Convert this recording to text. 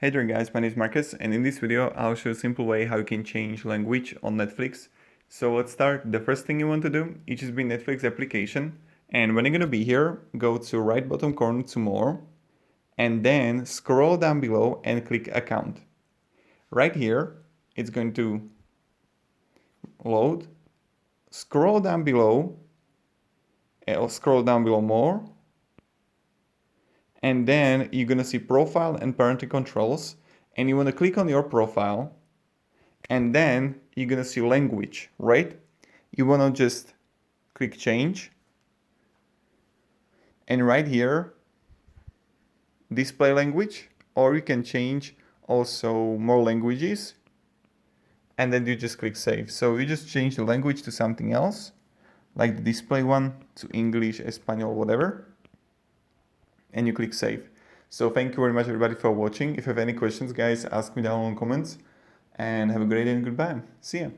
Hey there guys, my name is Marcus, and in this video I'll show you a simple way how you can change language on Netflix. So let's start. The first thing you want to do is just be Netflix application, and when you're gonna be here, go to right bottom corner to more, and then scroll down below and click account. Right here, it's going to load. Scroll down below, more, and then you're gonna see profile and parenting controls, and you want to click on your profile, and then you're gonna see language, right? You want to just click change, and right here display language, or you can change also more languages, and then you just click save. So you just change the language to something else, like the display one to English, Espanol, whatever, and you click save. So thank you very much everybody for watching. If you have any questions, guys, ask me down in the comments, and have a great day and goodbye. See ya.